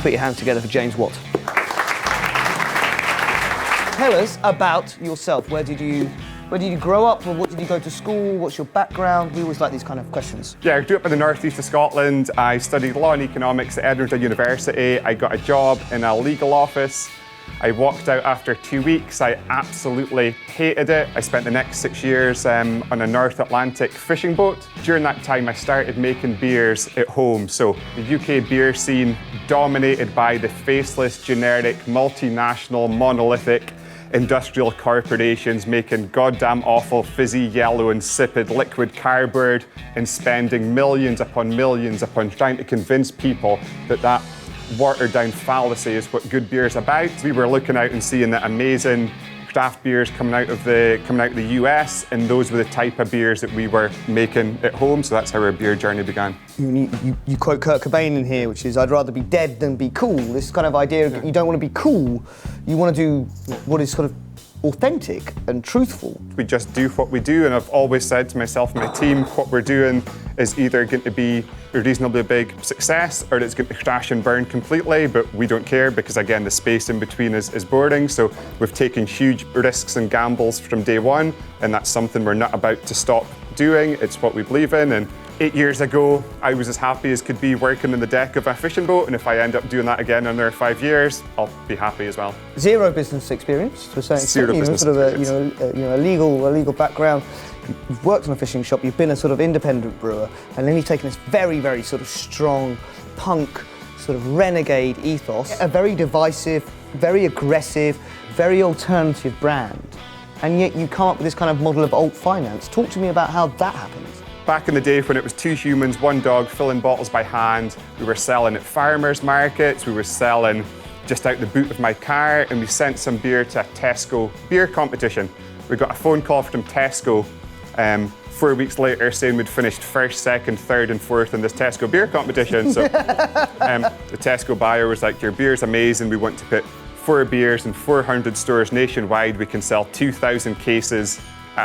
Please put your hands together for James Watt. Tell us about yourself. Where did you grow up, or what did you go to school? What's your background? We always like these kind of questions. Yeah, I grew up in the northeast of Scotland. I studied law and economics at Edinburgh University. I got a job in a legal office. I walked out after 2 weeks. I absolutely hated it. I spent the next 6 years on a North Atlantic fishing boat. During that time, I started making beers at home. So the UK beer scene dominated by the faceless, generic, multinational, monolithic industrial corporations making goddamn awful fizzy yellow insipid liquid cardboard and spending millions upon trying to convince people that watered down fallacy is what good beer is about. We were looking out and seeing the amazing craft beers coming out of the US, and those were the type of beers that we were making at home. So that's how our beer journey began. You quote Kurt Cobain in here, which is, "I'd rather be dead than be cool." This kind of idea of you don't want to be cool, you want to do what is sort of authentic and truthful. We just do what we do, and I've always said to myself and my team, what we're doing is either going to be a reasonably big success or it's going to crash and burn completely, but we don't care because, again, the space in between is boring. So we've taken huge risks and gambles from day one, and that's something we're not about to stop doing. It's what we believe in. And 8 years ago, I was as happy as could be working in the deck of a fishing boat, and if I end up doing that again in another 5 years, I'll be happy as well. Zero business experience, to a certain Zero extent, business sort of experience. a legal background. You've worked in a fishing shop, you've been a sort of independent brewer, and then you've taken this very, very sort of strong punk, sort of renegade ethos, a very divisive, very aggressive, very alternative brand, and yet you come up with this kind of model of alt finance. Talk to me about how that happened. Back in the day when it was 2 humans, 1 dog, filling bottles by hand, we were selling at farmers markets, we were selling just out the boot of my car, and we sent some beer to a Tesco beer competition. We got a phone call from Tesco 4 weeks later saying we'd finished 1st, 2nd, 3rd and 4th in this Tesco beer competition. So the Tesco buyer was like, "Your beer's amazing, we want to put 4 beers in 400 stores nationwide. We can sell 2,000 cases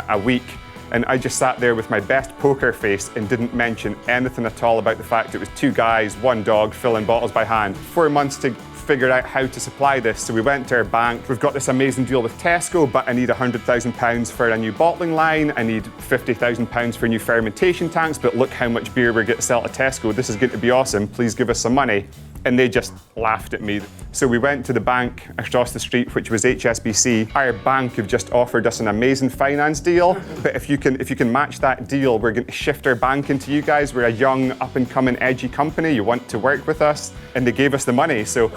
a week." And I just sat there with my best poker face and didn't mention anything at all about the fact it was 2 guys, 1 dog, filling bottles by hand. 4 months to figure out how to supply this. So we went to our bank. We've got this amazing deal with Tesco, but I need £100,000 for a new bottling line. I need £50,000 for new fermentation tanks, but look how much beer we're going to sell to Tesco. This is going to be awesome. Please give us some money. And they just laughed at me. So we went to the bank across the street, which was HSBC. Our bank have just offered us an amazing finance deal, but if you can match that deal, we're going to shift our bank into you guys. We're a young, up and coming, edgy company. You want to work with us, and they gave us the money. So.